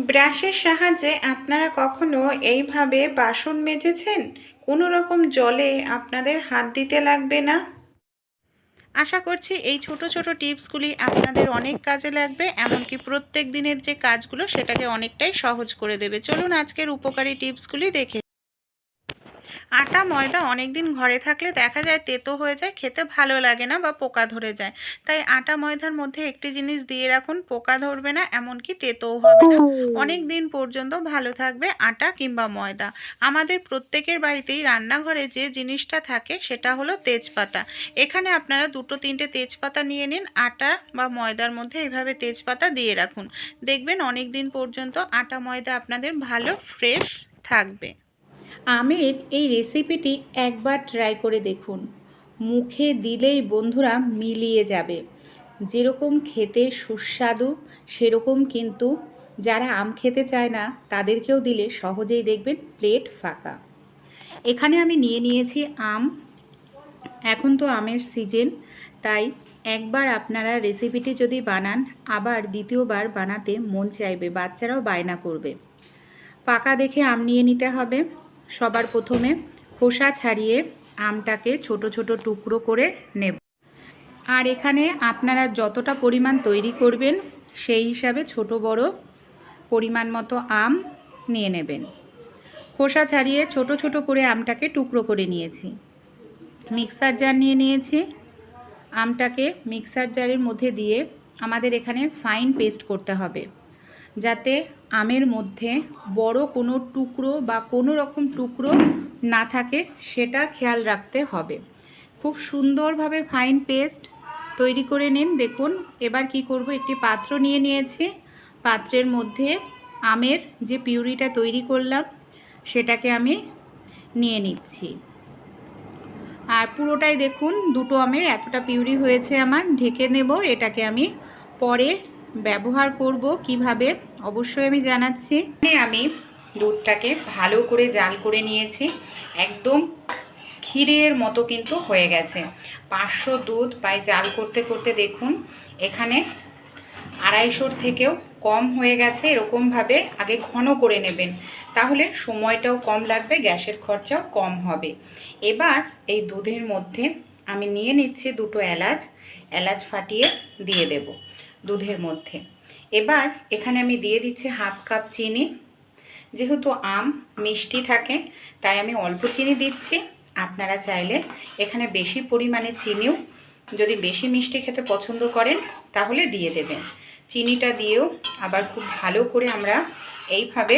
ব্রাশের সাহায্যে আপনারা কখনো এইভাবে বাসন মেজেছেন? কোনো রকম জলে আপনাদের হাত দিতে লাগবে না। আশা করছি এই ছোট ছোট টিপসগুলি আপনাদের অনেক কাজে লাগবে, এমনকি প্রত্যেক দিনের যে কাজগুলো সেটাকে অনেকটাই সহজ করে দেবে। চলুন আজকের উপকারী টিপসগুলি দেখে। আটা ময়দা অনেক দিন ঘরে থাকলে দেখা যায় তেতো হয়ে যায়, খেতে ভালো লাগে না বা পোকা ধরে যায়। তাই আটা ময়দার মধ্যে একটি জিনিস দিয়ে রাখুন, পোকা ধরবে না, এমনকি তেতোও হবে না, অনেক দিন পর্যন্ত ভালো থাকবে আটা কিংবা ময়দা। আমাদের প্রত্যেকের বাড়িতেই রান্নাঘরে যে জিনিসটা থাকে সেটা হলো তেজপাতা। এখানে আপনারা 2-3টে তেজপাতা নিয়ে নিন, আটা বা ময়দার মধ্যে এইভাবে তেজপাতা দিয়ে রাখুন। দেখবেন অনেক দিন পর্যন্ত আটা ময়দা আপনাদের ভালো ফ্রেশ থাকবে। আমের এই রেসিপিটি একবার ট্রাই করে দেখুন, মুখে দিলেই বন্ধুরা মিলিয়ে যাবে। যেরকম খেতে সুস্বাদু সেরকম কিন্তু যারা আম খেতে চায় না তাদেরকেও দিলে সহজেই দেখবেন প্লেট ফাঁকা। এখানে আমি নিয়ে নিয়েছি আম। এখন তো আমের সিজন, তাই একবার আপনারা রেসিপিটি যদি বানান আবার দ্বিতীয়বার বানাতে মন চাইবে, বাচ্চারাও বায়না করবে। পাকা দেখে আম নিয়ে নিতে হবে। সবার প্রথমে খোসা ছাড়িয়ে আমটাকে ছোট ছোট টুকরো করে নেব। আর এখানে আপনারা যতটা পরিমাণ তৈরি করবেন সেই হিসাবে ছোট বড় পরিমাণ মতো আম নিয়ে নেবেন। খোসা ছাড়িয়ে ছোট ছোট করে আমটাকে টুকরো করে নিয়েছি। মিক্সার জার নিয়ে নিয়েছি। আমটাকে মিক্সার জারের মধ্যে দিয়ে আমাদের এখানে ফাইন পেস্ট করতে হবে, যাতে আমের মধ্যে বড় কোনো টুকরো বা কোনো রকম টুকরো না থাকে, সেটা খেয়াল রাখতে হবে। খুব সুন্দরভাবে ফাইন পেস্ট তৈরি করে নিন। দেখুন এবার কি করব, একটি পাত্র নিয়ে নিয়েছি। পাত্রের মধ্যে আমের যে পিউরিটা তৈরি করলাম সেটাকে আমি নিয়ে নিচ্ছি। আর পুরোটাই দেখুন, দুটো আমের এতটা পিউরি হয়েছে আমার। ঢেকে নেব। এটাকে আমি পরে ব্যবহার করব কিভাবে অবশ্যই আমি জানাচ্ছি। আমি দুধটাকে ভালো করে জাল করে নিয়েছি, একদম ক্ষীরের মতো কিন্তু হয়ে গেছে। 500 দুধ পাই জাল করতে করতে দেখুন এখানে 250 থেকেও কম হয়ে গেছে। এরকমভাবে আগে ঘন করে নেবেন, তাহলে সময়টাও কম লাগবে, গ্যাসের খরচাও কম হবে। এবার এই দুধের মধ্যে আমি নিয়ে নিচ্ছি 2টো এলাচ। এলাচ ফাটিয়ে দিয়ে দেব দুধের মধ্যে। এবার এখানে আমি দিয়ে দিচ্ছি 1/2 কাপ চিনি। যেহেতু আম মিষ্টি থাকে তাই আমি অল্প চিনি দিচ্ছি। আপনারা চাইলে এখানে বেশি পরিমাণে চিনিও, যদি বেশি মিষ্টি খেতে পছন্দ করেন তাহলে দিয়ে দেবেন। চিনিটা দিয়েও আবার খুব ভালো করে আমরা এইভাবে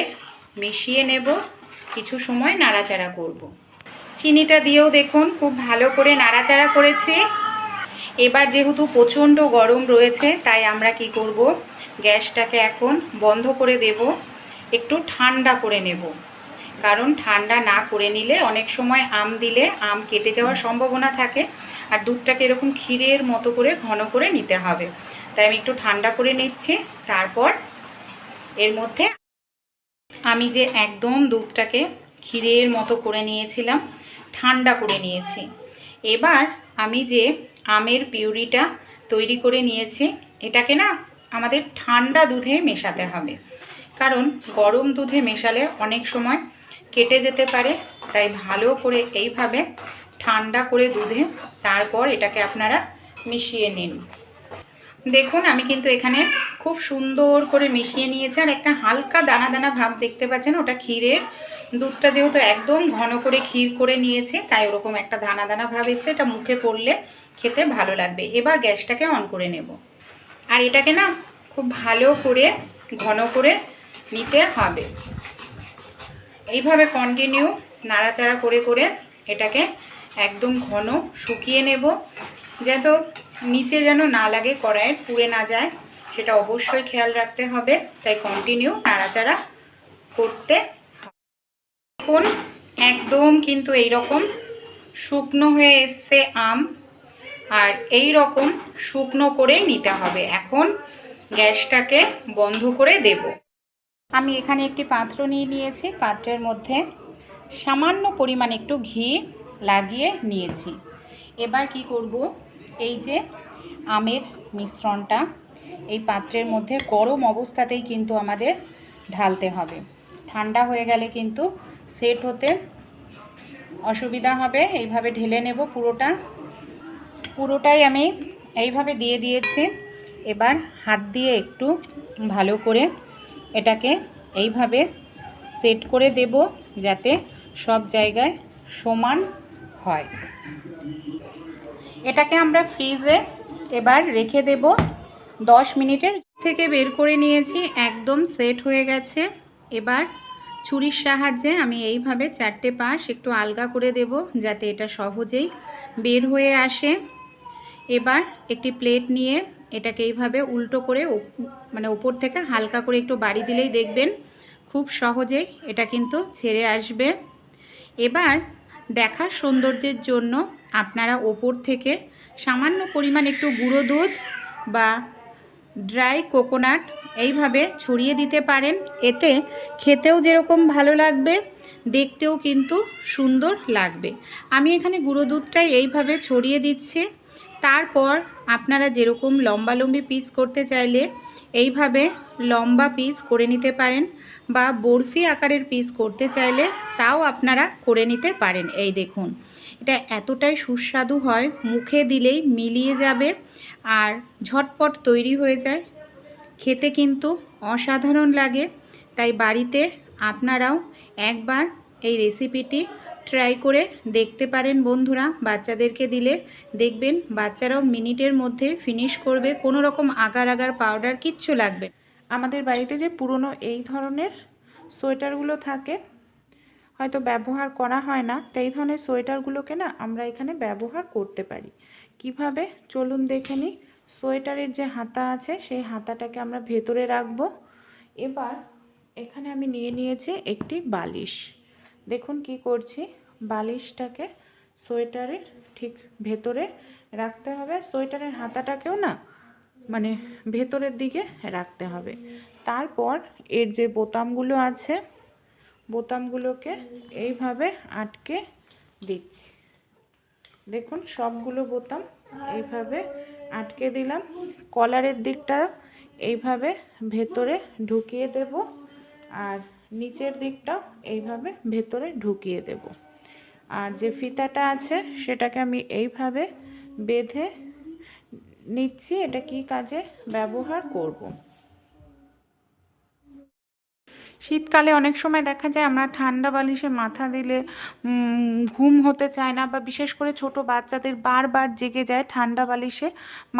মিশিয়ে নেব, কিছু সময় নাড়াচাড়া করব। চিনিটা দিয়েও দেখুন খুব ভালো করে নাড়াচাড়া করেছি। এবার যেহেতু প্রচণ্ড গরম রয়েছে তাই আমরা কি করব, গ্যাসটাকে এখন বন্ধ করে দেব, একটু ঠান্ডা করে নেব। কারণ ঠান্ডা না করে নিলে অনেক সময় আম দিলে আম কেটে যাওয়ার সম্ভাবনা থাকে, আর দুধটাকে এরকম ক্ষীরের মতো করে ঘন করে নিতে হবে। তাই আমি একটু ঠান্ডা করে নিচ্ছি। তারপর এর মধ্যে আমি যে একদম দুধটাকে ক্ষীরের মতো করে নিয়েছিলাম, ঠান্ডা করে নিয়েছি। এবার আমি যে আমের পিউরিটা তৈরি করে নিয়েছি এটাকে না আমাদের ঠান্ডা দুধে মেশাতে হবে, কারণ গরম দুধে মেশালে অনেক সময় কেটে যেতে পারে। তাই ভালো করে এইভাবে ঠান্ডা করে দুধে তারপর এটাকে আপনারা মিশিয়ে নিন। দেখুন আমি কিন্তু এখানে খুব সুন্দর করে মিশিয়ে নিয়েছি। আর একটা হালকা দানা দানা ভাব দেখতে পাচ্ছেন, ওটা ক্ষীরের। দুধটা যেহেতু একদম ঘন করে ক্ষীর করে নিয়েছে তাই ওরকম একটা দানা দানা ভাব এসে এটা মুখে পড়লে খেতে ভালো লাগবে। এবার গ্যাসটাকে অন করে নেব, আর এটাকে না খুব ভালো করে ঘন করে নিতে হবে। এইভাবে কন্টিনিউ নাড়াচাড়া করে করে এটাকে একদম ঘন শুকিয়ে নেব, যাতে নিচে যেন না লাগে, কড়াইয়ের পুড়ে না যায়, সেটা অবশ্যই খেয়াল রাখতে হবে। তাই কন্টিনিউ নাড়াচাড়া করতে। দেখুন একদম কিন্তু এই রকম শুকনো হয়ে এসছে আম, আর এই রকম শুকনো করে নিতে হবে। এখন গ্যাসটাকে বন্ধ করে দেব। আমি এখানে একটি পাত্র নিয়ে নিয়েছি, পাত্রের মধ্যে সামান্য পরিমাণ একটু ঘি লাগিয়ে নিয়েছি। এবার কি করব, এই যে আমের মিশ্রণটা এই পাত্রের মধ্যে গরম অবস্থাতেই কিন্তু আমাদের ঢালতে হবে। ঠান্ডা হয়ে গেলে কিন্তু সেট হতে অসুবিধা হবে। এইভাবে ঢেলে নেব পুরোটাই আমি এইভাবে দিয়ে দিয়েছি। এবার হাত দিয়ে একটু ভালো করে এটাকে এইভাবে সেট করে দেব যাতে সব জায়গায় সমান হয়। এটাকে আমরা ফ্রিজে এবার রেখে দেব 10 মিনিটের। থেকে বের করে নিয়েছি, একদম সেট হয়ে গেছে। এবার ছুরির সাহায্যে আমি এইভাবে 4টে পাশ একটু আলগা করে দেব যাতে এটা সহজেই বের হয়ে আসে। এবার একটি প্লেট নিয়ে এটাকে এইভাবে উল্টো করে মানে ওপর থেকে হালকা করে একটু বাড়ি দিলেই দেখবেন খুব সহজেই এটা কিন্তু ছেড়ে আসবে। এবার দেখার সৌন্দর্যের জন্য আপনারা ওপর থেকে সামান্য পরিমাণ একটু গুঁড়ো দুধ বা ড্রাই কোকোনাট এইভাবে ছড়িয়ে দিতে পারেন। এতে খেতেও যেরকম ভালো লাগবে, দেখতেও কিন্তু সুন্দর লাগবে। আমি এখানে গুঁড়ো দুধটাই এইভাবে ছড়িয়ে দিচ্ছি। তারপর আপনারা যেরকম লম্বালম্বি পিস করতে চাইলে এইভাবে লম্বা পিস করে নিতে পারেন, বা বরফি আকারের পিস করতে চাইলে তাও আপনারা করে নিতে পারেন। এই দেখুন, এটা এতটাই সুস্বাদু হয়, মুখে দিলেই মিলিয়ে যাবে আর ঝটপট তৈরি হয়ে যায়। খেতে কিন্তু অসাধারণ লাগে। তাই বাড়িতে আপনারাও একবার এই রেসিপিটি ট্রাই করে দেখতে পারেন বন্ধুরা। বাচ্চাদেরকে দিলে দেখবেন বাচ্চারাও মিনিটের মধ্যে ফিনিশ করবে, কোনো রকম আগার আগার পাউডার কিচ্ছু লাগবে। আমাদের বাড়িতে যে পুরনো এই ধরনের সোয়েটারগুলো থাকে, হয়তো ব্যবহার করা হয় না, তো এই ধরনের সোয়েটারগুলোকে না আমরা এখানে ব্যবহার করতে পারি। কিভাবে চলুন দেখে নিই। সোয়েটারের যে হাতা আছে সেই হাতাটাকে আমরা ভেতরে রাখবো। এবার এখানে আমি নিয়ে নিয়েছি একটি বালিশ। দেখুন কি করছি, বালিশটাকে সোয়েটারের ঠিক ভেতরে রাখতে হবে। সোয়েটারের হাতাটাকেও না মানে ভেতরের দিকে রাখতে হবে। তারপর এর যে বোতামগুলো আছে বোতামগুলোকে এইভাবে আটকে দিচ্ছি। দেখুন সবগুলো বোতাম এইভাবে আটকে দিলাম। কলারের দিকটা এইভাবে ভেতরে ঢুকিয়ে দেব আর নিচের দিকটা এইভাবে ভেতরে ঢুকিয়ে দেব। আর যে ফিতাটা আছে সেটাকে আমি এইভাবে বেঁধে নিচ্ছি। এটা কি কাজে ব্যবহার করব। শীতকালে অনেক সময় দেখা যায় আমরা ঠান্ডা বালিশে মাথা দিলে ঘুম হতে চায় না, বা বিশেষ করে ছোট বাচ্চাদের বারবার জেগে যায় ঠান্ডা বালিশে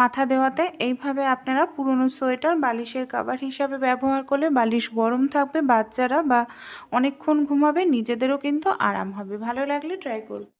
মাথা দেওয়াতে। এইভাবে আপনারা পুরনো সোয়েটার বালিশের কভার হিসাবে ব্যবহার করলে বালিশ গরম থাকবে, বাচ্চারা বা অনেকক্ষণ ঘুমাবে, নিজেদেরও কিন্তু আরাম হবে। ভালো লাগলে ট্রাই করুন।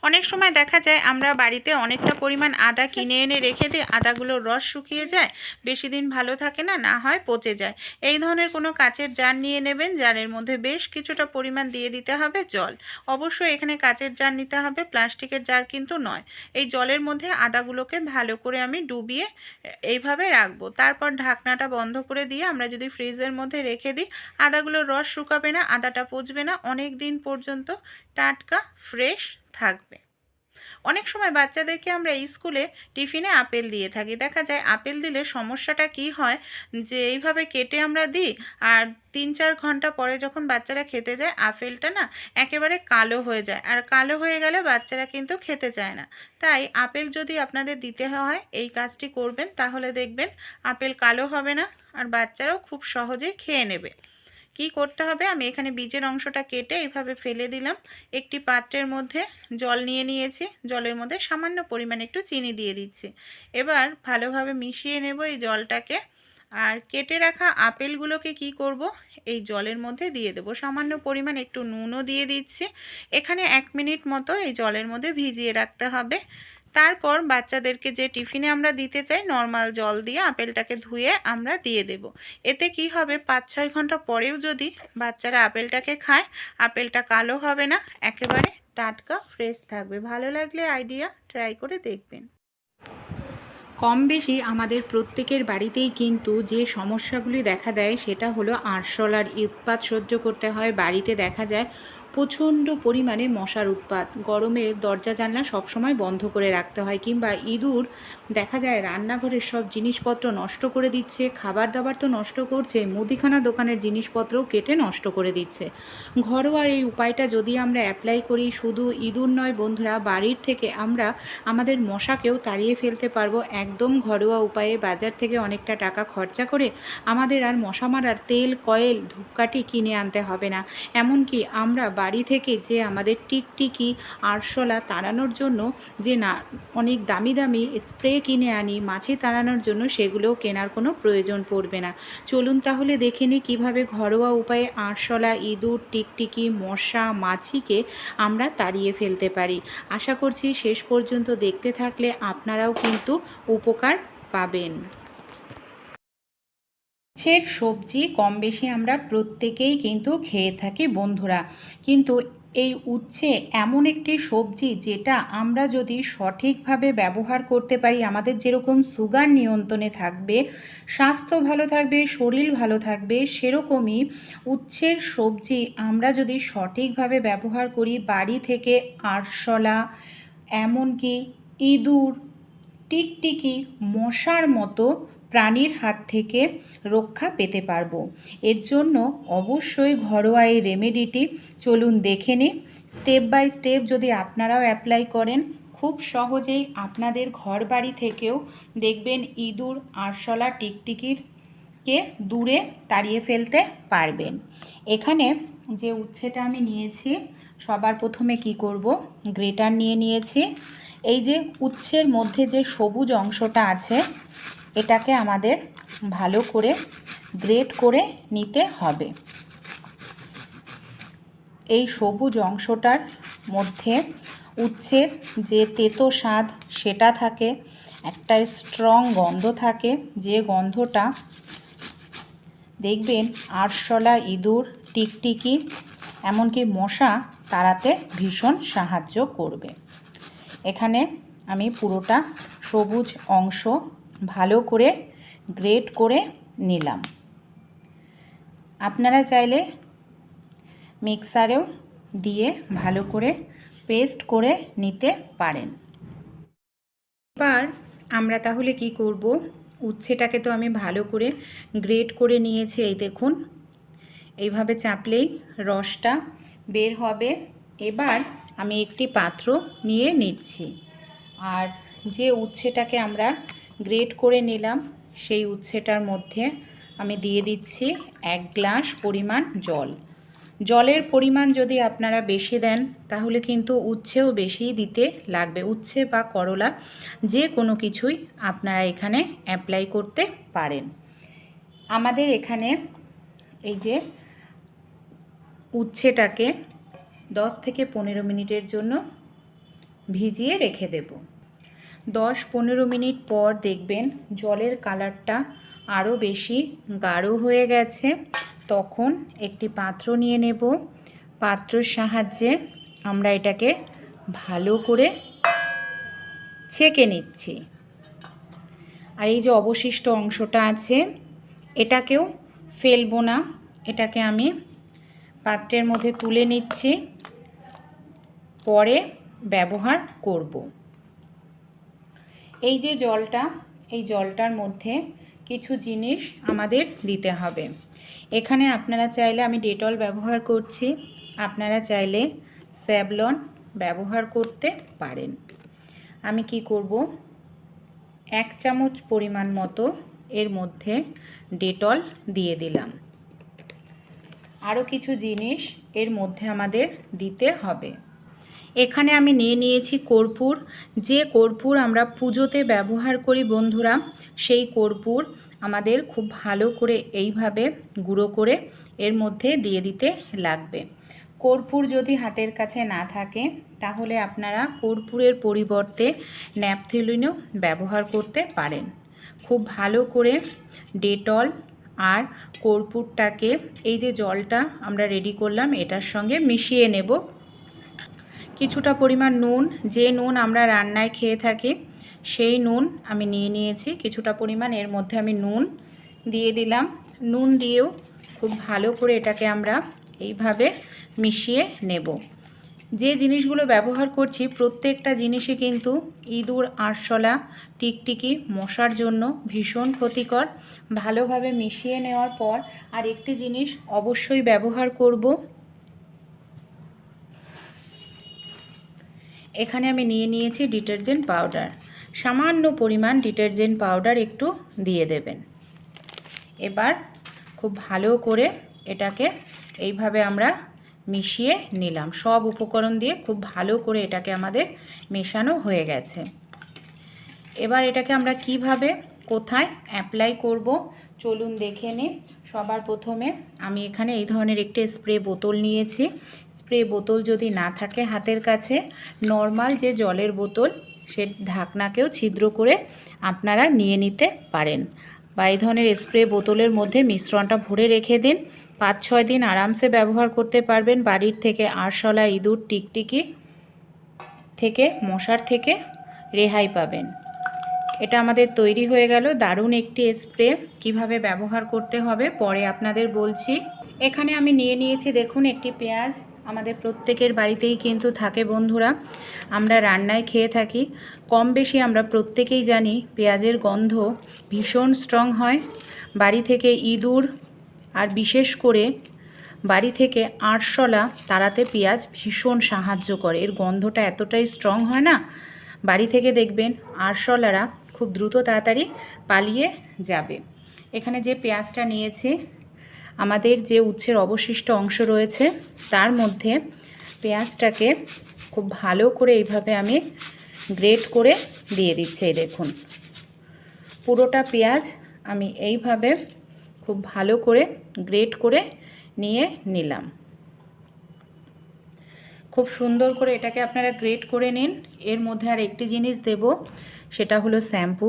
অনেক সময় দেখা যায় আমরা বাড়িতে অনেকটা পরিমাণ আদা কিনে এনে রেখে দিই, আদাগুলোর রস শুকিয়ে যায়, বেশি দিন ভালো থাকে না, না হয় পচে যায়। এই ধরনের কোনো কাচের জার নিয়ে নেবেন, জারের মধ্যে বেশ কিছুটা পরিমাণ দিয়ে দিতে হবে জল। অবশ্যই এখানে কাচের জার নিতে হবে, প্লাস্টিকের জার কিন্তু নয়। এই জলের মধ্যে আদাগুলোকে ভালো করে আমি ডুবিয়ে এইভাবে রাখবো। তারপর ঢাকনাটা বন্ধ করে দিয়ে আমরা যদি ফ্রিজের মধ্যে রেখে দিই, আদাগুলোর রস শুকাবে না, আদাটা পচবে না, অনেক দিন পর্যন্ত টাটকা ফ্রেশ থাকবে। অনেক সময় বাচ্চাদেরকে আমরা স্কুলে টিফিনে আপেল দিয়ে থাকি। দেখা যায় আপেল দিলে সমস্যাটা কি হয়, যে এইভাবে কেটে আমরা দিই আর 3-4 ঘন্টা পরে যখন বাচ্চারা খেতে যায় আপেলটা না একেবারে কালো হয়ে যায়, আর কালো হয়ে গেলে বাচ্চারা কিন্তু খেতে চায় না। তাই আপেল যদি আপনাদের দিতে হয় এই কাজটি করবেন, তাহলে দেখবেন আপেল কালো হবে না আর বাচ্চারাও খুব সহজেই খেয়ে নেবে। কি করতে হবে, আমি এখানে বীজের অংশটা কেটে এইভাবে ফেলে দিলাম। একটি পাত্রের মধ্যে জল নিয়ে নিয়েছি, জলের মধ্যে সামান্য পরিমাণে একটু চিনি দিয়ে দিচ্ছি। এবার ভালোভাবে মিশিয়ে নেব এই জলটাকে। আর কেটে রাখা আপেলগুলোকে কি করব, এই জলের মধ্যে দিয়ে দেব। সামান্য পরিমাণ একটু নুনও দিয়ে দিচ্ছি। এখানে 1 মিনিট মতো এই জলের মধ্যে ভিজিয়ে রাখতে হবে। তারপর বাচ্চাদেরকে যে টিফিনে আমরা দিতে চাই নর্মাল জল দিয়ে আপেলটাকে ধুয়ে আমরা দিয়ে দেব। এতে কি হবে, 5-6 ঘন্টা পরেও যদি বাচ্চারা আপেলটাকে খায়, আপেলটা কালো হবে না, একেবারে টাটকা ফ্রেশ থাকবে। ভালো লাগলে আইডিয়া ট্রাই করে দেখবেন। কম বেশি আমাদের প্রত্যেকের বাড়িতেই কিন্তু যে সমস্যাগুলি দেখা দেয় সেটা হলো আরশোলার উৎপাত সহ্য করতে হয়। বাড়িতে দেখা যায় প্রচণ্ড পরিমাণে মশার উৎপাত। গরমে দরজা জানলা সবসময় বন্ধ করে রাখতে হয়, কিংবা ইঁদুর দেখা যায় রান্নাঘরের সব জিনিসপত্র নষ্ট করে দিচ্ছে, খাবার দাবার তো নষ্ট করছে, মুদিখানা দোকানের জিনিসপত্রও কেটে নষ্ট করে দিচ্ছে। ঘরোয়া এই উপায়টা যদি আমরা অ্যাপ্লাই করি, শুধু ইঁদুর নয় বন্ধুরা, বাড়ির থেকে আমরা আমাদের মশাকেও তাড়িয়ে ফেলতে পারবো একদম ঘরোয়া উপায়ে। বাজার থেকে অনেকটা টাকা খরচা করে আমাদের আর মশা মারার তেল, কয়েল, ধূপকাঠি কিনে আনতে হবে না। এমনকি আমরা বাড়ি থেকে যে আমাদের টিকটিকি, আরশোলা তাড়ানোর জন্য যে না অনেক দামি দামি স্প্রে কিনে আনি মাছি তাড়ানোর জন্য, সেগুলোও কেনার কোনো প্রয়োজন পড়বে না। চলুন তাহলে দেখে নিই কীভাবে ঘরোয়া উপায়ে আরশোলা, ইঁদুর, টিকটিকি, মশা, মাছিকে আমরা তাড়িয়ে ফেলতে পারি। আশা করছি শেষ পর্যন্ত দেখতে থাকলে আপনারাও কিন্তু উপকার পাবেন। উচ্ছের সবজি কম বেশি আমরা প্রত্যেকেই কিন্তু খেয়ে থাকি বন্ধুরা, কিন্তু এই উচ্ছে এমন একটি সবজি যেটা আমরা যদি সঠিকভাবে ব্যবহার করতে পারি, আমাদের যেরকম সুগার নিয়ন্ত্রণে থাকবে, স্বাস্থ্য ভালো থাকবে, শরীর ভালো থাকবে, সেরকমই উচ্ছের সবজি আমরা যদি সঠিকভাবে ব্যবহার করি, বাড়ি থেকে আরশোলা, এমনকি ইঁদুর, টিকটিকি, মশার মতো প্রাণীর হাত থেকে রক্ষা পেতে পারবো। এর জন্য অবশ্যই ঘরোয়া এই রেমেডিটি চলুন দেখে নিই। স্টেপ বাই স্টেপ যদি আপনারাও অ্যাপ্লাই করেন, খুব সহজেই আপনাদের ঘর বাড়ি থেকেও দেখবেন ইঁদুর, আরশোলা, টিকটিকিকে দূরে তাড়িয়ে ফেলতে পারবেন। এখানে যে উচ্ছেটা আমি নিয়েছি, সবার প্রথমে কি করব, গ্রেটার নিয়ে নিয়েছি। এই যে উচ্ছের মধ্যে যে সবুজ অংশটা আছে, এটাকে আমাদের ভালো করে গ্রেট করে নিতে হবে। এই সবুজ অংশটার মধ্যে উচ্ছের যে তেতো স্বাদ সেটা থাকে, একটা স্ট্রং গন্ধ থাকে, যে গন্ধটা দেখবেন আরশোলা, ইঁদুর, টিকটিকি, এমনকি মশা তাড়াতে ভীষণ সাহায্য করবে। এখানে আমি পুরোটা সবুজ অংশ ভালো করে গ্রেট করে নিলাম। আপনারা চাইলে মিক্সারেও দিয়ে ভালো করে পেস্ট করে নিতে পারেন। এবার আমরা তাহলে কি করব, উচ্ছেটাকে তো আমি ভালো করে গ্রেট করে নিয়েছি, এই দেখুন এইভাবে চাপলেই রসটা বের হবে। এবার আমি একটি পাত্র নিয়ে নিচ্ছি, আর যে উচ্ছেটাকে আমরা গ্রেট করে নিলাম সেই উচ্ছেটার মধ্যে আমি দিয়ে দিচ্ছি 1 গ্লাস পরিমাণ জল। জলের পরিমাণ যদি আপনারা বেশি দেন তাহলে কিন্তু উচ্ছেও বেশি দিতে লাগবে। উচ্ছে বা করলা যে কোনো কিছুই আপনারা এখানে অ্যাপ্লাই করতে পারেন। আমাদের এখানে এই যে উচ্ছেটাকে 10 থেকে 15 মিনিটের জন্য ভিজিয়ে রেখে দেব। 10-15 মিনিট পর দেখবেন জলের কালারটা আরও বেশি গাঢ় হয়ে গেছে। তখন একটি পাত্র নিয়ে নেব, পাত্রের সাহায্যে আমরা এটাকে ভালো করে ছেঁকে নিচ্ছি। আর এই যে অবশিষ্ট অংশটা আছে এটাকেও ফেলবো না, এটাকে আমি পাত্রের মধ্যে তুলে নিচ্ছি, পরে ব্যবহার করব। এই যে জলটা, এই জলটার মধ্যে কিছু জিনিস আমাদের দিতে হবে। এখানে আপনারা চাইলে, আমি ডেটল ব্যবহার করছি, আপনারা চাইলে স্যাভলন ব্যবহার করতে পারেন। আমি কি করব, 1 চামচ পরিমাণ মতো এর মধ্যে ডেটল দিয়ে দিলাম। আরও কিছু জিনিস এর মধ্যে আমাদের দিতে হবে। এখানে আমি নিয়ে নিয়েছি কর্পূর। যে কর্পূর আমরা পুজোতে ব্যবহার করি বন্ধুরা, সেই কর্পূর আমাদের খুব ভালো করে এইভাবে গুঁড়ো করে এর মধ্যে দিয়ে দিতে লাগবে। কর্পূর যদি হাতের কাছে না থাকে তাহলে আপনারা কর্পূরের পরিবর্তে ন্যাপথলিনও ব্যবহার করতে পারেন। খুব ভালো করে ডেটল আর কর্পূরটাকে, এই যে জলটা আমরা রেডি করলাম, এটার সঙ্গে মিশিয়ে নেব। কিছুটা পরিমাণ নুন, যে নুন আমরা রান্নায় খেয়ে থাকি সেই নুন আমি নিয়ে নিয়েছি। কিছুটা পরিমাণ এর মধ্যে আমি নুন দিয়ে দিলাম। নুন দিয়েও খুব ভালো করে এটাকে আমরা এইভাবে মিশিয়ে নেব। যে জিনিসগুলো ব্যবহার করছি প্রত্যেকটা জিনিসই কিন্তু ইঁদুর, আরশোলা, টিকটিকি, মশার জন্য ভীষণ ক্ষতিকর। ভালোভাবে মিশিয়ে নেওয়ার পর আর একটি জিনিস অবশ্যই ব্যবহার করব। এখানে আমি নিয়ে নিয়েছি ডিটারজেন্ট পাউডার। সামান্য পরিমাণ ডিটারজেন্ট পাউডার একটু দিয়ে দেবেন। এবার খুব ভালো করে এটাকে এইভাবে আমরা মিশিয়ে নিলাম। সব উপকরণ দিয়ে খুব ভালো করে এটাকে আমাদের মেশানো হয়ে গেছে। এবার এটাকে আমরা কিভাবে কোথায় অ্যাপ্লাই করব চলুন দেখে নিই। সবার প্রথমে আমি এখানে এই ধরনের একটি স্প্রে বোতল নিয়েছি। স্প্রে বোতল যদি না থাকে হাতের কাছে, নর্মাল যে জলের বোতল সে ঢাকনাকেও ছিদ্র করে আপনারা নিয়ে নিতে পারেন, বা এই ধরনের স্প্রে বোতলের মধ্যে মিশ্রণটা ভরে রেখে দিন। 5-6 দিন আরামসে ব্যবহার করতে পারবেন। বাড়ির থেকে আরশোলা, ইঁদুর, টিকটিকি থেকে, মশার থেকে রেহাই পাবেন। এটা আমাদের তৈরি হয়ে গেল দারুণ একটি স্প্রে। কিভাবে ব্যবহার করতে হবে পরে আপনাদের বলছি। এখানে আমি নিয়ে নিয়েছি দেখুন একটি পেঁয়াজ। আমাদের প্রত্যেকের বাড়িতেই কিন্তু থাকে বন্ধুরা, আমরা রান্নায় খেয়ে থাকি। কম বেশি আমরা প্রত্যেকেই জানি পেঁয়াজের গন্ধ ভীষণ স্ট্রং হয়। বাড়ি থেকে ইঁদুর আর বিশেষ করে বাড়ি থেকে আরশোলা তাড়াতে পেঁয়াজ ভীষণ সাহায্য করে। এর গন্ধটা এতটাই স্ট্রং হয় না, বাড়ি থেকে দেখবেন আরশোলারা খুব দ্রুত তাড়াতাড়ি পালিয়ে যাবে। এখানে যে পেঁয়াজটা নিয়েছি, আমাদের যে উচ্ছের অবশিষ্ট অংশ রয়েছে তার মধ্যে পেঁয়াজটাকে খুব ভালো করে এইভাবে আমি গ্রেট করে দিয়ে দিচ্ছি। এই দেখুন পুরোটা পেঁয়াজ আমি এইভাবে খুব ভালো করে গ্রেট করে নিয়ে নিলাম। খুব সুন্দর করে এটাকে আপনারা গ্রেট করে নিন। এর মধ্যে আর একটি জিনিস দেব, সেটা হলো শ্যাম্পু।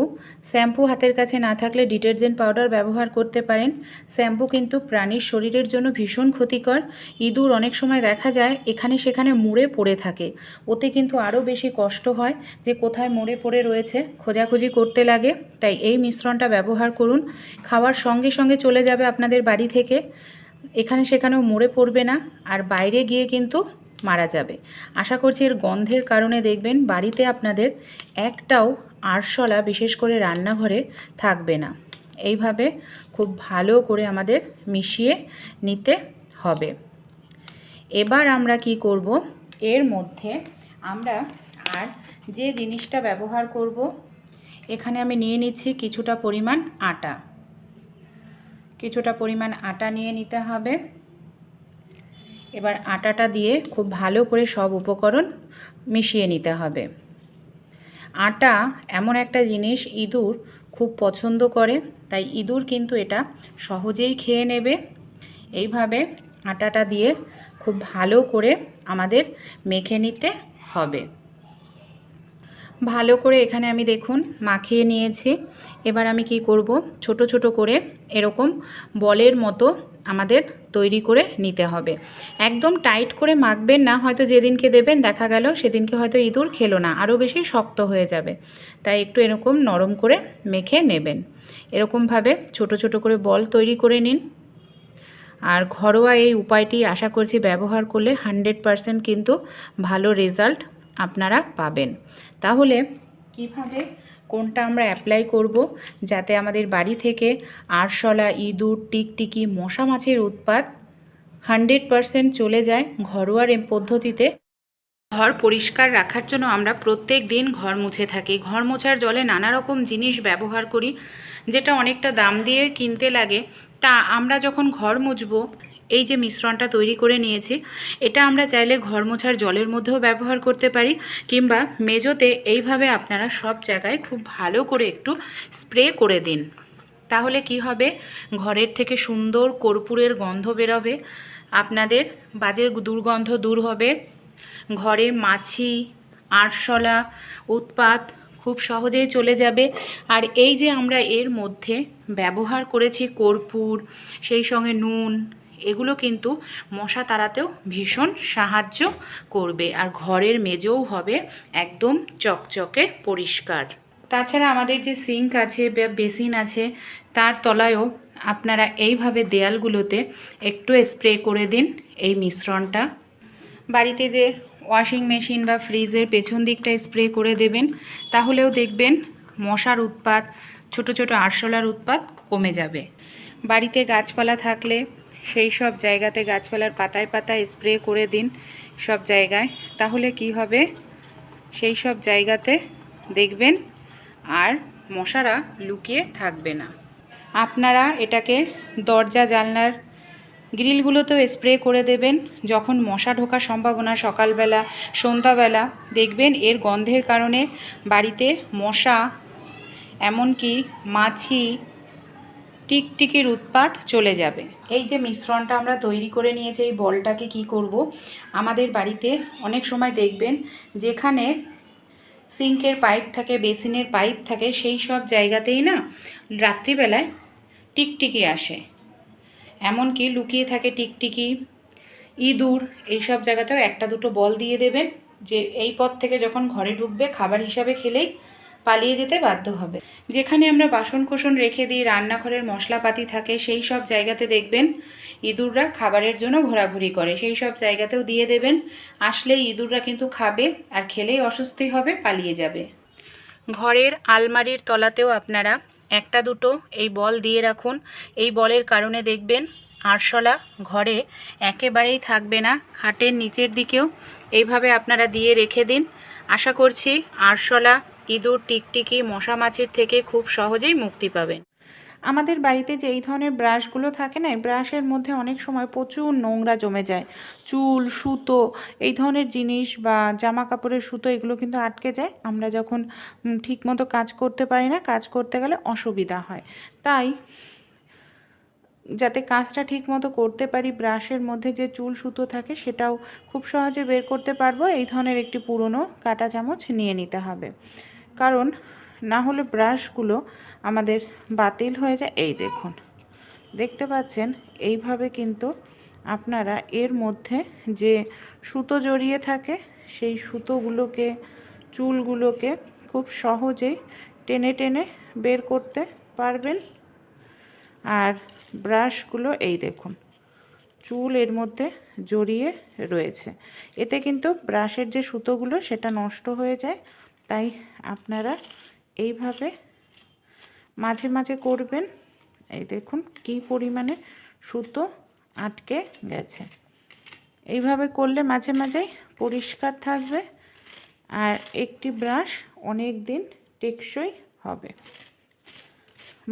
শ্যাম্পু হাতের কাছে না থাকলে ডিটারজেন্ট পাউডার ব্যবহার করতে পারেন। শ্যাম্পু কিন্তু প্রাণীর শরীরের জন্য ভীষণ ক্ষতিকর। ইঁদুর অনেক সময় দেখা যায় এখানে সেখানে মুড়ে পড়ে থাকে, ওতে কিন্তু আরও বেশি কষ্ট হয় যে কোথায় মুড়ে পড়ে রয়েছে, খোঁজাখুঁজি করতে লাগে। তাই এই মিশ্রণটা ব্যবহার করুন, খাওয়ার সঙ্গে সঙ্গে চলে যাবে আপনাদের বাড়ি থেকে, এখানে সেখানেও মুড়ে পড়বে না, আর বাইরে গিয়ে কিন্তু মারা যাবে। আশা করছি এর গন্ধের কারণে দেখবেন বাড়িতে আপনাদের একটাও আরশোলা বিশেষ করে রান্নাঘরে থাকবে না। এইভাবে খুব ভালো করে আমাদের মিশিয়ে নিতে হবে। এবার আমরা কি করব, এর মধ্যে আমরা আর যে জিনিসটা ব্যবহার করব, এখানে আমি নিয়ে নিচ্ছি কিছুটা পরিমাণ আটা। কিছুটা পরিমাণ আটা নিয়ে নিতে হবে। এবার আটাটা দিয়ে খুব ভালো করে সব উপকরণ মিশিয়ে নিতে হবে। আটা এমন একটা জিনিস ইঁদুর খুব পছন্দ করে, তাই ইঁদুর কিন্তু এটা সহজেই খেয়ে নেবে। এইভাবে আটাটা দিয়ে খুব ভালো করে আমাদের মেখে নিতে হবে। ভালো করে এখানে আমি দেখুন মাখিয়ে নিয়েছি। এবার আমি কি করব, ছোট ছোট করে এরকম বলের মতো আমাদের তৈরি করে নিতে হবে। একদম টাইট করে মাখবেন না, হয়তো যেদিনকে দেবেন দেখা গেল সেদিনকে হয়তো ইঁদুর খেলো না, আরও বেশি শক্ত হয়ে যাবে। তাই একটু এরকম নরম করে মেখে নেবেন। এরকমভাবে ছোট ছোট করে বল তৈরি করে নিন। আর ঘরোয়া এই উপায়টি আশা করছি ব্যবহার করলে 100% কিন্তু ভালো রেজাল্ট আপনারা পাবেন। তাহলে কিভাবে কোনটা আমরা অ্যাপ্লাই করব যাতে আমাদের বাড়ি থেকে আরশোলা, ইঁদুর, টিকটিকি, মশা মাছির উৎপাত 100% চলে যায় ঘরোয়া পদ্ধতিতে। ঘর পরিষ্কার রাখার জন্য আমরা প্রত্যেক দিন ঘর মুছে থাকি। ঘর মোছার জলে নানা রকম জিনিস ব্যবহার করি, যেটা অনেকটা দাম দিয়ে কিনতে লাগে। তা আমরা যখন ঘর মুছবো, এই যে মিশ্রণটা তৈরি করে নিয়েছি, এটা আমরা চাইলে ঘর মোছার জলের মধ্যেও ব্যবহার করতে পারি, কিংবা মেজোতে এইভাবে আপনারা সব জায়গায় খুব ভালো করে একটু স্প্রে করে দিন। তাহলে কি হবে, ঘরের থেকে সুন্দর কর্পূরের গন্ধ বেরোবে, আপনাদের বাজে দুর্গন্ধ দূর হবে, ঘরে মাছি, আরশোলা উৎপাত খুব সহজেই চলে যাবে। আর এই যে আমরা এর মধ্যে ব্যবহার করেছি কর্পূর, সেই সঙ্গে নুন, এগুলো কিন্তু মশা তাড়াতেও ভীষণ সাহায্য করবে। আর ঘরের মেঝেও হবে একদম চকচকে পরিষ্কার। তাছাড়া আমাদের যে সিঙ্ক আছে বা বেসিন আছে তার তলায়ও আপনারা এইভাবে দেয়ালগুলোতে একটু স্প্রে করে দিন এই মিশ্রণটা। বাড়িতে যে ওয়াশিং মেশিন বা ফ্রিজের পেছন দিকটা স্প্রে করে দেবেন, তাহলেও দেখবেন মশার উৎপাত, ছোট ছোট আরশোলার উৎপাত কমে যাবে। বাড়িতে গাছপালা থাকলে সেই সব জায়গাতে গাছপালার পাতায় পাতায় স্প্রে করে দিন সব জায়গায়, তাহলে কি হবে, সেই সব জায়গাতে দেখবেন আর মশারা লুকিয়ে থাকবে না। আপনারা এটাকে দরজা জানলার গ্রিলগুলোতেও স্প্রে করে দেবেন। যখন মশা ঢোকার সম্ভাবনা সকালবেলা সন্ধ্যাবেলা, দেখবেন এর গন্ধের কারণে বাড়িতে মশা, এমনকি মাছি, টিকটিকির উৎপাত চলে যাবে। এই যে মিশ্রণটা আমরা তৈরি করে নিয়েছি, এই বলটাকে কি করব, আমাদের বাড়িতে অনেক সময় দেখবেন যেখানে সিঙ্কের পাইপ থাকে, বেসিনের পাইপ থাকে, সেই সব জায়গাতেই না রাত্রিবেলায় টিকটিকি আসে, এমনকি লুকিয়ে থাকে টিকটিকি, ইঁদুর, এইসব জায়গাতেও একটা দুটো বল দিয়ে দেবেন, যে এই পথ থেকে যখন ঘরে ঢুকবে খাবার হিসাবে খেলেই পালিয়ে যেতে বাধ্য হবে। যেখানে আমরা বাসন কোসন রেখে দিই, রান্নাঘরের মশলাপাতি থাকে, সেই সব জায়গাতে দেখবেন ইঁদুররা খাবারের জন্য ঘোরাঘুরি করে, সেই সব জায়গাতেও দিয়ে দেবেন। আসলেই ইঁদুররা কিন্তু খাবে, আর খেলেই অস্বস্তি হবে, পালিয়ে যাবে। ঘরের আলমারির তলাতেও আপনারা একটা দুটো এই বল দিয়ে রাখুন। এই বলের কারণে দেখবেন আরশোলা ঘরে একেবারেই থাকবে না। খাটের নিচের দিকেও এইভাবে আপনারা দিয়ে রেখে দিন। আশা করছি আরশোলা, ইঁদুর, টিকটিকি, মশা মাছির থেকে খুব সহজেই মুক্তি পাবেন। আমাদের বাড়িতে যে এই ধরনের ব্রাশগুলো থাকে না, এই ব্রাশের মধ্যে অনেক সময় প্রচুর নোংরা জমে যায়, চুল, সুতো, এই ধরনের জিনিস বা জামা কাপড়ের সুতো, এগুলো কিন্তু আটকে যায়। আমরা যখন ঠিকমতো কাজ করতে পারি না, কাজ করতে গেলে অসুবিধা হয়। তাই যাতে কাজটা ঠিকমতো করতে পারি, ব্রাশের মধ্যে যে চুল সুতো থাকে সেটাও খুব সহজে বের করতে পারবো, এই ধরনের একটি পুরনো কাঁটা চামচ নিয়ে নিতে হবে। কারণ না হলে ব্রাশগুলো আমাদের বাতিল হয়ে যায়। এই দেখুন, দেখতে পাচ্ছেন, এইভাবে কিন্তু আপনারা এর মধ্যে যে সুতো জড়িয়ে থাকে সেই সুতোগুলোকে, চুলগুলোকে খুব সহজেই টেনে টেনে বের করতে পারবেন। আর ব্রাশগুলো এই দেখুন, চুল এর মধ্যে জড়িয়ে রয়েছে, এতে কিন্তু ব্রাশের যে সুতোগুলো সেটা নষ্ট হয়ে যায়। তাই আপনারা এইভাবে মাঝে মাঝে করবেন। এই দেখুন কী পরিমাণে সুতো আটকে গেছে। এইভাবে করলে মাঝে মাঝেই পরিষ্কার থাকবে, আর একটি ব্রাশ অনেক দিন টেকসই হবে।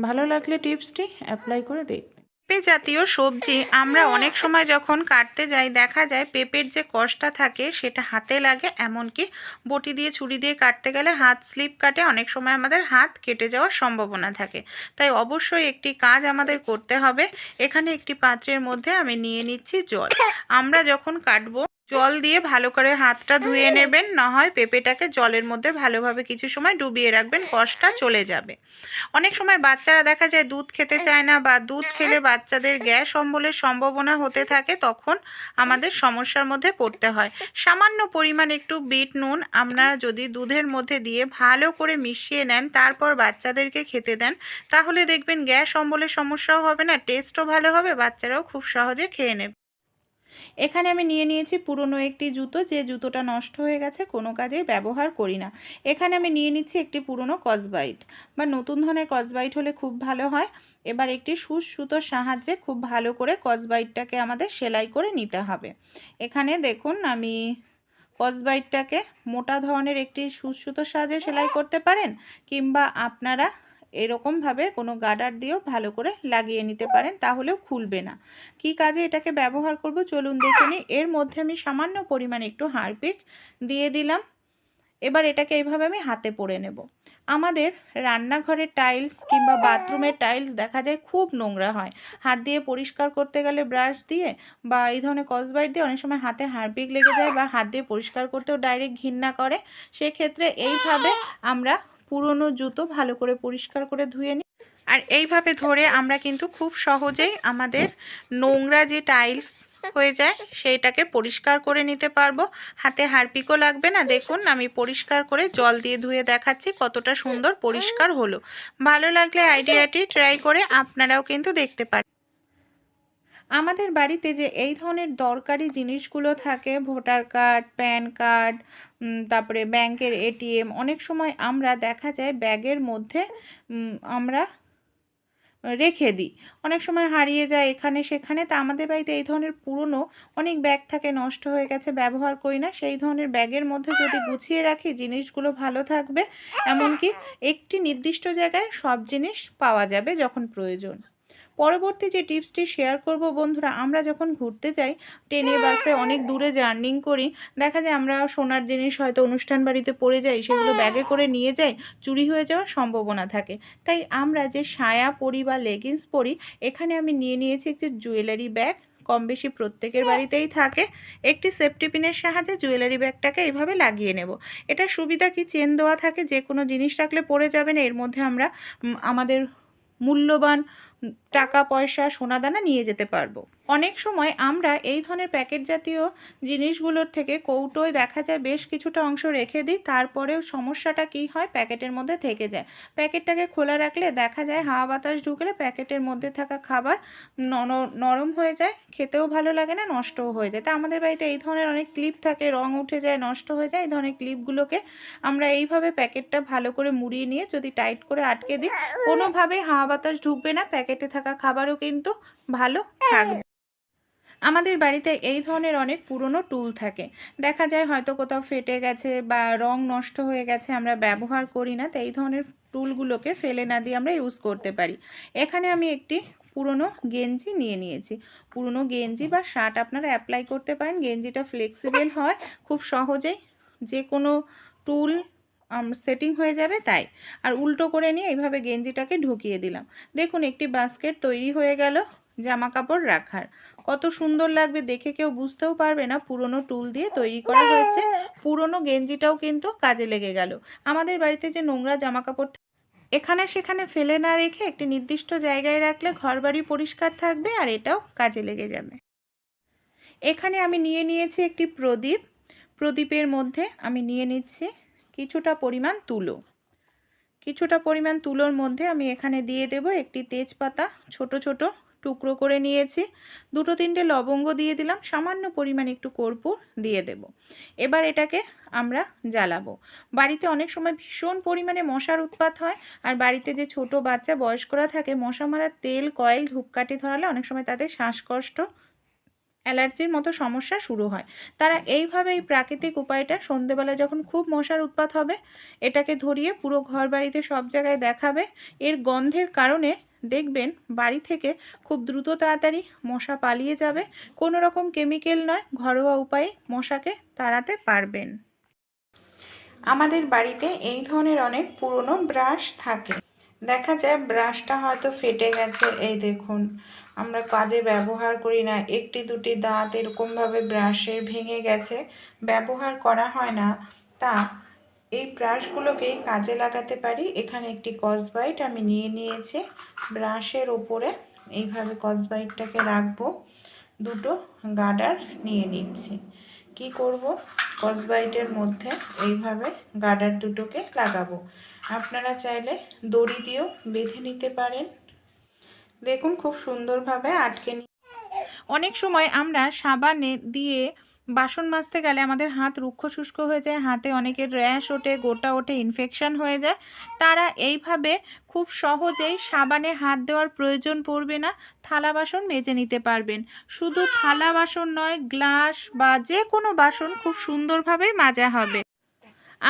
ভালো লাগলে টিপসটি অ্যাপ্লাই করে দেখবেন। পেঁপে জাতীয় সবজি আমরা অনেক সময় যখন কাটতে যাই, দেখা যায় পেঁপের যে কষটা থাকে সেটা হাতে লাগে, এমনকি বটি দিয়ে, ছুরি দিয়ে কাটতে গেলে হাত স্লিপ কাটে, অনেক সময় আমাদের হাত কেটে যাওয়ার সম্ভাবনা থাকে। তাই অবশ্যই একটি কাজ আমাদের করতে হবে। এখানে একটি পাত্রের মধ্যে আমি নিয়ে নিচ্ছি জল। আমরা যখন কাটবো, জল দিয়ে ভালো করে হাতটা ধুয়ে নেবেন, না হয় পেঁপেটাকে জলের মধ্যে ভালোভাবে কিছু সময় ডুবিয়ে রাখবেন, কষটা চলে যাবে। অনেক সময় বাচ্চারা দেখা যায় দুধ খেতে চায় না, বা দুধ খেলে বাচ্চাদের গ্যাস অম্বলের সম্ভাবনা হতে থাকে, তখন আমাদের সমস্যার মধ্যে পড়তে হয়। সামান্য পরিমাণ একটু বিট নুন আমরা যদি দুধের মধ্যে দিয়ে ভালো করে মিশিয়ে নেন, তারপর বাচ্চাদেরকে খেতে দেন, তাহলে দেখবেন গ্যাস অম্বলের সমস্যাও হবে না, টেস্টও ভালো হবে, বাচ্চারাও খুব সহজে খেয়ে নেবে। এখানে আমি নিয়ে নিয়েছি পুরনো একটি জুতো, যে জুতোটা নষ্ট হয়ে গেছে, কোনো কাজেই ব্যবহার করি না। এখানে আমি নিয়ে নিচ্ছি একটি পুরনো কসবাইট, বা নতুন ধরনের কসবাইট হলে খুব ভালো হয়। এবার একটি সুচ সুতোর সাহায্যে খুব ভালো করে কসবাইটটাকে আমাদের সেলাই করে নিতে হবে। এখানে দেখুন, আমি কসবাইটটাকে মোটা ধরনের একটি সুচ সুতোর সাহায্যে সেলাই করতে পারেন, কিংবা আপনারা এরকমভাবে কোনো গার্ডার দিয়েও ভালো করে লাগিয়ে নিতে পারেন, তাহলেও খুলবে না। কী কাজে এটাকে ব্যবহার করব চলুন দেখে নিই। এর মধ্যে আমি সামান্য পরিমাণে একটু হারপিক দিয়ে দিলাম। এবার এটাকে এইভাবে আমি হাতে পরে নেব। আমাদের রান্নাঘরের টাইলস কিংবা বাথরুমের টাইলস দেখা যায় খুব নোংরা হয়, হাত দিয়ে পরিষ্কার করতে গেলে ব্রাশ দিয়ে বা এই ধরনের কসবাইট দিয়ে অনেক সময় হাতে হারপিক লেগে যায়, বা হাত দিয়ে পরিষ্কার করতেও ডাইরেক্ট ঘৃণা করে। সেক্ষেত্রে এইভাবে আমরা পুরনো জুতো ভালো করে পরিষ্কার করে ধুয়ে নিই, আর এইভাবে ধরে আমরা কিন্তু খুব সহজেই আমাদের নোংরা যে টাইলস হয়ে যায় সেইটাকে পরিষ্কার করে নিতে পারবো। হাতে হারপিকও লাগবে না। দেখুন আমি পরিষ্কার করে জল দিয়ে ধুয়ে দেখাচ্ছি কতটা সুন্দর পরিষ্কার হলো। ভালো লাগলে আইডিয়াটি ট্রাই করে আপনারাও কিন্তু দেখতে পারেন। আমাদের বাড়িতে যে এই ধরনের দরকারি জিনিসগুলো থাকে, ভোটার কার্ড, প্যান কার্ড, তারপরে ব্যাংকের এটিএম, অনেক সময় আমরা দেখা যায় ব্যাগের মধ্যে আমরা রেখে দিই। অনেক সময় হারিয়ে যায় এখানে সেখানে। তা আমাদের বাড়িতে এই ধরনের পুরনো অনেক ব্যাগ থাকে, নষ্ট হয়ে গেছে, ব্যবহার করি না। সেই ধরনের ব্যাগের মধ্যে যদি গুছিয়ে রাখি জিনিসগুলো ভালো থাকবে, এমনকি একটি নির্দিষ্ট জায়গায় সব জিনিস পাওয়া যাবে যখন প্রয়োজন। পরবর্তী যে টিপসটি শেয়ার করব বন্ধুরা, আমরা যখন ঘুরতে যাই ট্রেনে বাসে অনেক দূরে জার্নিং করি, দেখা যায় আমরা সোনার জিনিস হয়তো অনুষ্ঠান বাড়িতে পড়ে যাই, সেগুলো ব্যাগে করে নিয়ে যাই, চুরি হয়ে যাওয়ার সম্ভাবনা থাকে। তাই আমরা যে সায়া পরি বা লেগিংস পরি, এখানে আমি নিয়ে নিয়েছি একটি জুয়েলারি ব্যাগ। কম বেশি প্রত্যেকের বাড়িতেই থাকে। একটি সেফটি পিনের সাহায্যে জুয়েলারি ব্যাগটাকে এইভাবে লাগিয়ে নেব। এটার সুবিধা কি, চেন দেওয়া থাকে, যে কোনো জিনিস রাখলে পড়ে যাবে না। এর মধ্যে আমরা আমাদের মূল্যবান টাকা পয়সা সোনাদানা নিয়ে যেতে পারবো। অনেক সময় আমরা এই ধরনের প্যাকেট জাতীয় জিনিসগুলোর থেকে কৌটোয় দেখা যায় বেশ কিছুটা অংশ রেখে দিই, তারপরেও সমস্যাটা কি হয়, প্যাকেটের মধ্যে থেকে যায়। প্যাকেটটাকে খোলা রাখলে দেখা যায় হাওয়া বাতাস ঢুকলে প্যাকেটের মধ্যে থাকা খাবার নরম হয়ে যায়, খেতেও ভালো লাগে না, নষ্টও হয়ে যায়। তা আমাদের বাড়িতে এই ধরনের অনেক ক্লিপ থাকে, রং উঠে যায়, নষ্ট হয়ে যায়। এই ধরনের ক্লিপগুলোকে আমরা এইভাবে প্যাকেটটা ভালো করে মুড়িয়ে নিয়ে যদি টাইট করে আটকে দিই, কোনোভাবেই হাওয়া বাতাস ঢুকবে না, প্যাকেটে থাকা খাবারও কিন্তু ভালো থাকবে। আমাদের বাড়িতে এই ধরনের অনেক পুরনো টুল থাকে, দেখা যায় হয়তো কোথাও ফেটে গেছে বা রং নষ্ট হয়ে গেছে, আমরা ব্যবহার করি না। তো এই ধরনের টুলগুলোকে ফেলে না দিয়ে আমরা ইউজ করতে পারি। এখানে আমি একটি পুরনো গেঞ্জি নিয়ে নিয়েছি। পুরনো গেঞ্জি বা শার্ট আপনারা অ্যাপ্লাই করতে পারেন। গেঞ্জিটা ফ্লেক্সিবল হয়, খুব সহজেই যে কোনো টুল সেটিং হয়ে যাবে তাই। আর উল্টো করে নিয়ে এইভাবে গেঞ্জিটাকে ঢুকিয়ে দিলাম। দেখুন একটি বাস্কেট তৈরি হয়ে গেল জামা কাপড় রাখার। কত সুন্দর লাগবে, দেখে কেউ বুঝতেও পারবে না পুরনো টুল দিয়ে তৈরি করা হয়েছে। পুরনো গেঞ্জিটাও কিন্তু কাজে লেগে গেল। আমাদের বাড়িতে যে নোংরা জামা কাপড় এখানে সেখানে ফেলে না রেখে একটি নির্দিষ্ট জায়গায় রাখলে ঘরবাড়ি পরিষ্কার থাকবে আর এটাও কাজে লেগে যাবে। এখানে আমি নিয়ে নিয়েছি একটি প্রদীপ। প্রদীপের মধ্যে আমি নিয়ে নিচ্ছি কিছুটা পরিমাণ তুলো। কিছুটা পরিমাণ তুলোর মধ্যে আমি এখানে দিয়ে দেব একটি তেজপাতা ছোট ছোট টুকরো করে নিয়েছি, দুটো তিনটে লবঙ্গ দিয়ে দিলাম, সামান্য পরিমাণ একটু কর্পূর দিয়ে দেব। এবার এটাকে আমরা জ্বালাবো। বাড়িতে অনেক সময় ভীষণ পরিমাণে মশার উৎপাত হয়, আর বাড়িতে যে ছোট বাচ্চা বয়স্করা থাকে, মশা মারার তেল, কয়েল, ধূপকাঠি ধরালে অনেক সময় তাদের শ্বাসকষ্ট, অ্যালার্জির মতো সমস্যা শুরু হয়। তারা এইভাবে এই প্রাকৃতিক উপায়টা সন্ধেবেলা যখন খুব মশার উৎপাত হবে, এটাকে ধরিয়ে পুরো ঘর বাড়িতে সব জায়গায় দেখাবে। এর গন্ধের কারণে দেখবেন বাড়ি থেকে খুব দ্রুত তাড়াতাড়ি মশা পালিয়ে যাবে। কোনো রকম কেমিক্যাল নয়, ঘরোয়া উপায়ে মশাকে তাড়াতে পারবেন। আমাদের বাড়িতে এই ধরনের অনেক পুরনো ব্রাশ থাকে। দেখা যায় ব্রাশটা হয়তো ফেটে গেছে, এই দেখুন আমরা কাজে ব্যবহার করি না, একটি দুটি দাঁত এরকমভাবে ব্রাশের ভেঙে গেছে, ব্যবহার করা হয় না। তা এই ব্রাশগুলোকেই কাজে লাগাতে পারি। এখানে একটি স্কচব্রাইট আমি নিয়ে নিয়েছি, ব্রাশের ওপরে এইভাবে স্কচব্রাইটটাকে রাখবো। দুটো গার্ডার নিয়ে নিচ্ছি। কি করব, স্কচব্রাইটের মধ্যে এইভাবে গার্ডার দুটোকে লাগাবো। আপনারা চাইলে দড়ি দিয়েও বেঁধে নিতে পারেন। দেখুন খুব সুন্দরভাবে আটকে অনেক সময় আমরা সাবানে দিয়ে বাসন মাজতে গেলে আমাদের হাত রুক্ষ শুষ্ক হয়ে যায়, হাতে অনেকের র্যাশ ওঠে, গোটা ওঠে, ইনফেকশন হয়ে যায়। তারা এইভাবে খুব সহজেই সাবানে হাত দেওয়ার প্রয়োজন পড়বে না, থালা বাসন মেজে নিতে পারবেন। শুধু থালা বাসন নয়, গ্লাস বা যে কোনো বাসন খুব সুন্দরভাবে মাজা হবে।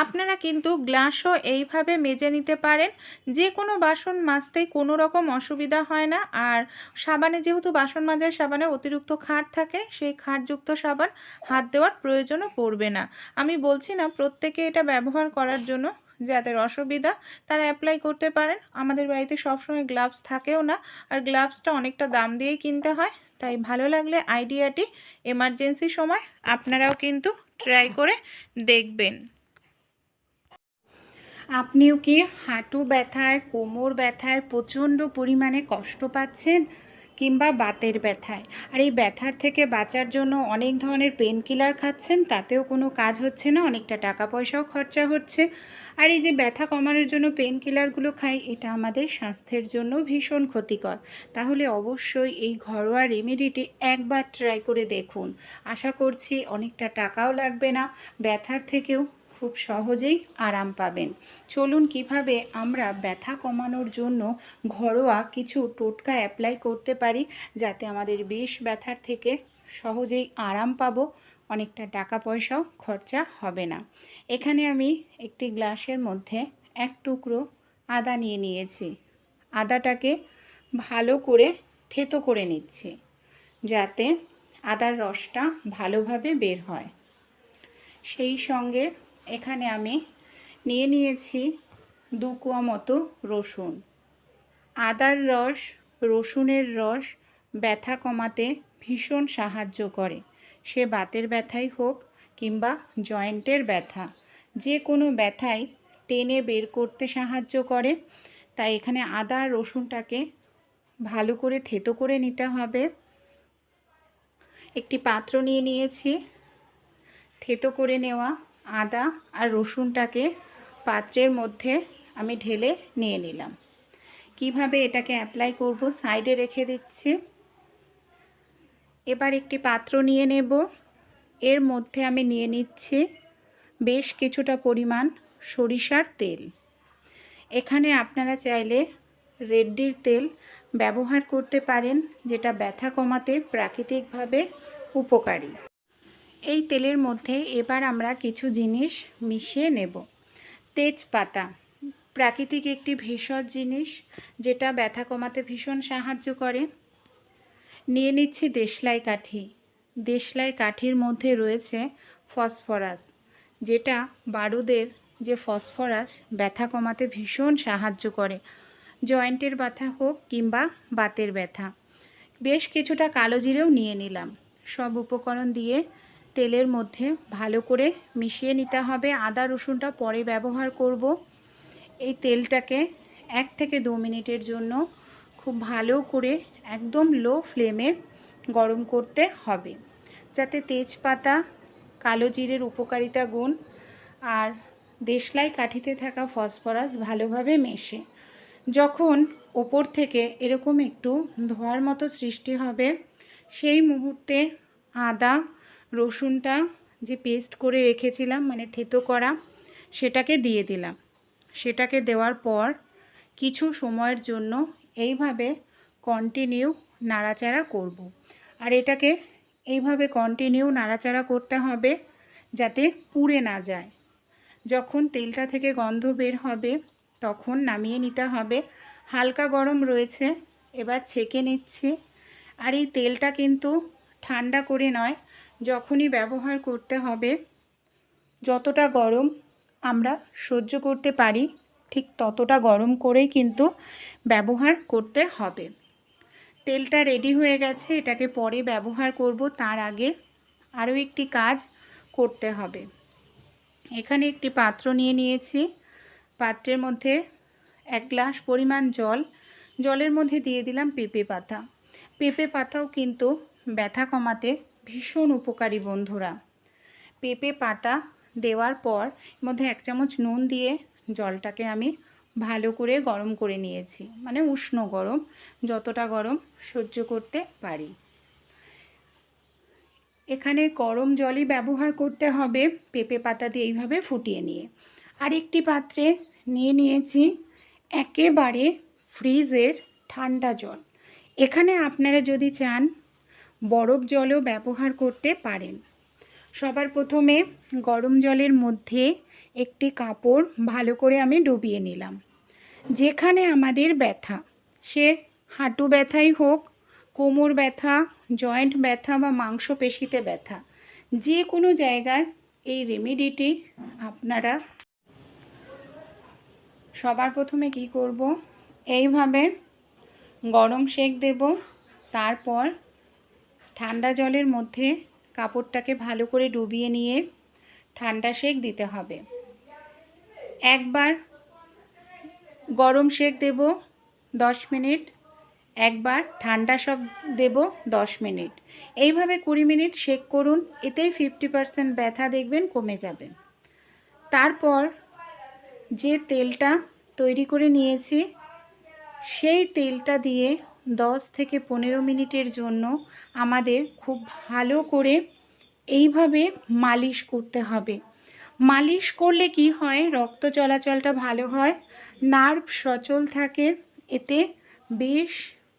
আপনারা কিন্তু গ্লাসও এইভাবে মেজে নিতে পারেন। যে কোনো বাসন মাজতেই কোনো রকম অসুবিধা হয় না। আর সাবানে যেহেতু বাসন মাজার সাবানে অতিরিক্ত খার থাকে, সেই খারযুক্ত সাবান হাত দেওয়ার প্রয়োজনও পড়বে না। আমি বলছি না প্রত্যেকে এটা ব্যবহার করার জন্য, যাদের অসুবিধা তারা অ্যাপ্লাই করতে পারেন। আমাদের বাড়িতে সবসময় গ্লাভস থাকেও না, আর গ্লাভসটা অনেকটা দাম দিয়েই কিনতে হয়। তাই ভালো লাগলে আইডিয়াটি এমার্জেন্সি সময় আপনারাও কিন্তু ট্রাই করে দেখবেন। আপনিও কি হাঁটু ব্যথায়, কোমর ব্যথায় প্রচণ্ড পরিমাণে কষ্ট পাচ্ছেন? কিংবা বাতের ব্যথায়। আর এই ব্যথার থেকে বাঁচার জন্য অনেক ধরনের পেন কিলার খাচ্ছেন, তাতেও কোনো কাজ হচ্ছে না, অনেকটা টাকা পয়সাও খরচা হচ্ছে। আর এই যে ব্যথা কমানোর জন্য পেন কিলারগুলো খাই, এটা আমাদের স্বাস্থ্যের জন্য ভীষণ ক্ষতিকর। তাহলে অবশ্যই এই ঘরোয়া রেমেডিটি একবার ট্রাই করে দেখুন। আশা করছি অনেকটা টাকাও লাগবে না, ব্যথার থেকেও খুব সহজেই আরাম পাবেন। চলুন কিভাবে আমরা ব্যথা কমানোর জন্য ঘরোয়া কিছু টোটকা অ্যাপ্লাই করতে পারি, যাতে আমাদের বেশ ব্যথার থেকে সহজেই আরাম পাবো, অনেকটা টাকা পয়সাও খরচা হবে না। এখানে আমি একটি গ্লাসের মধ্যে এক টুকরো আদা নিয়ে নিয়েছি। আদাটাকে ভালো করে থেতো করে নিচ্ছি, যাতে আদার রসটা ভালোভাবে বের হয়। সেই সঙ্গে এখানে আমি নিয়ে নিয়েছি 2 কোয়া মতো রসুন। আদার রস, রসুনের রস ব্যথা কমাতে ভীষণ সাহায্য করে। সে বাতের ব্যথাই হোক কিংবা জয়েন্টের ব্যথা, যে কোনো ব্যথাই টেনে বের করতে সাহায্য করে। তাই এখানে আদা আর রসুনটাকে ভালো করে থেতো করে নিতে হবে। একটি পাত্র নিয়ে নিয়েছি। থেতো করে নেওয়া আদা আর রসুনটাকে পাত্রের মধ্যে আমি ঢেলে নিয়ে নিলাম। কিভাবে এটাকে অ্যাপ্লাই করব সাইডে রেখে দিচ্ছি। এবার একটি পাত্র নিয়ে নেব। এর মধ্যে আমি নিয়ে নিচ্ছি বেশ কিছুটা পরিমাণ সরিষার তেল। এখানে আপনারা চাইলে রেড্ডির তেল ব্যবহার করতে পারেন, যেটা ব্যথা কমাতে প্রাকৃতিকভাবে উপকারী। এই তেলের মধ্যে এবার আমরা কিছু জিনিস মিশিয়ে নেব। তেজপাতা প্রাকৃতিক একটি ভেষজ জিনিস, যেটা ব্যথা কমাতে ভীষণ সাহায্য করে। নিয়ে নিচ্ছি দেশলাই কাঠি। দেশলাই কাঠির মধ্যে রয়েছে ফসফরাস, যেটা বারুদের যে ফসফরাস ব্যথা কমাতে ভীষণ সাহায্য করে, জয়েন্টের ব্যথা হোক কিংবা বাতের ব্যথা। বেশ কিছুটা কালো জিরেও নিয়ে নিলাম। সব উপকরণ দিয়ে তেলের মধ্যে ভালো করে মিশিয়ে নিতে হবে। আদা রসুনটা পরে ব্যবহার করব। এই তেলটাকে 1 থেকে 2 মিনিটের জন্য খুব ভালো করে একদম লো ফ্লেমে গরম করতে হবে, যাতে তেজপাতা, কালো জিরের উপকারিতা গুণ আর দেশলাই কাঠিতে থাকা ফসফরাস ভালোভাবে মেশে। যখন ওপর থেকে এরকম একটু ধোঁয়ার মতো সৃষ্টি হবে, সেই মুহূর্তে আদা রসুনটা যে পেস্ট করে রেখেছিলাম, মানে থেতো করা, সেটাকে দিয়ে দিলাম। সেটাকে দেওয়ার পর কিছু সময়ের জন্য এইভাবে কন্টিনিউ নাড়াচাড়া করব। আর এটাকে এইভাবে কন্টিনিউ নাড়াচাড়া করতে হবে, যাতে পুড়ে না যায়। যখন তেলটা থেকে গন্ধ বের হবে তখন নামিয়ে নিতে হবে। হালকা গরম রয়েছে, এবার ছেঁকে নিচ্ছি। আর এই তেলটা কিন্তু ঠান্ডা করে নয়, যখনই ব্যবহার করতে হবে, যতটা গরম আমরা সহ্য করতে পারি ঠিক ততটা গরম করেই কিন্তু ব্যবহার করতে হবে। তেলটা রেডি হয়ে গেছে, এটাকে পরে ব্যবহার করব। তার আগে আরও একটি কাজ করতে হবে। এখানে একটি পাত্র নিয়ে নিয়েছি। পাত্রের মধ্যে 1 গ্লাস পরিমাণ জল, জলের মধ্যে দিয়ে দিলাম পেঁপে পাতা। পেঁপে পাতাও কিন্তু ব্যথা কমাতে ভীষণ উপকারী বন্ধুরা। পেঁপে পাতা দেওয়ার পর এর মধ্যে 1 চামচ নুন দিয়ে জলটাকে আমি ভালো করে গরম করে নিয়েছি, মানে উষ্ণ গরম, যতটা গরম সহ্য করতে পারি। এখানে গরম জলই ব্যবহার করতে হবে পেঁপে পাতা দিয়ে এইভাবে ফুটিয়ে নিয়ে। আরেকটি পাত্রে নিয়ে নিয়েছি একেবারে ফ্রিজের ঠান্ডা জল। এখানে আপনারা যদি চান বরফ জলও ব্যবহার করতে পারেন। সবার প্রথমে গরম জলের মধ্যে একটি কাপড় ভালো করে আমি ডুবিয়ে নিলাম। যেখানে আমাদের ব্যথা, সে হাঁটু ব্যথাই হোক, কোমর ব্যথা, জয়েন্ট ব্যথা বা মাংসপেশিতে ব্যথা, যে কোনো জায়গায় এই রেমেডিটি আপনারা সবার প্রথমে কি করব, এইভাবে গরম সেঁক দেব। তারপর ঠান্ডা জলের মধ্যে কাপড়টাকে ভালো করে ডুবিয়ে নিয়ে ঠান্ডা সেঁক দিতে হবে। একবার গরম সেঁক দেব 10 মিনিট, একবার ঠান্ডা সব দেব 10 মিনিট। এইভাবে 20 মিনিট সেঁক করুন, এতেই 50% ব্যথা দেখবেন কমে যাবে। তারপর যে তেলটা তৈরি করে নিয়েছি সেই তেলটা দিয়ে 10 থেকে 15 মিনিটের জন্য আমাদের খুব ভালো করে এইভাবে মালিশ করতে হবে। মালিশ করলে কি হয়, রক্ত চলাচলটা ভালো হয়, নার্ভ সচল থাকে, এতে বেশ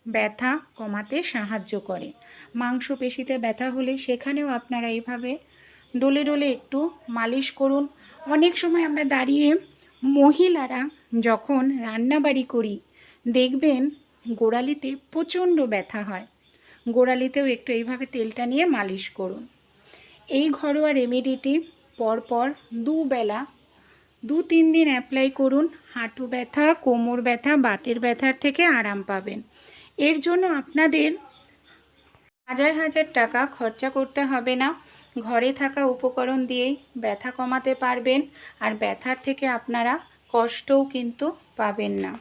ব্যথা কমাতে সাহায্য করে। মাংসপেশিতে ব্যথা হলে সেখানেও আপনারা এইভাবে ডলে ডলে একটু মালিশ করুন। অনেক সময় আমরা দাঁড়িয়ে মহিলারা যখন রান্নাবাড়ি করি দেখবেন গোড়ালিতে প্রচণ্ড ব্যথা হয়, গোড়ালিতেও একটু এইভাবে তেলটা নিয়ে মালিশ করুন। এই ঘরোয়া রেমেডিটি পরপর দুবেলা 2-3 দিন অ্যাপ্লাই করুন। হাঁটু ব্যথা, কোমর ব্যথা, বাতের ব্যথার থেকে আরাম পাবেন। এর জন্য আপনাদের হাজার হাজার টাকা খরচা করতে হবে না, ঘরে থাকা উপকরণ দিয়েই ব্যথা কমাতে পারবেন, আর ব্যথার থেকে আপনারা কষ্টও কিন্তু পাবেন না।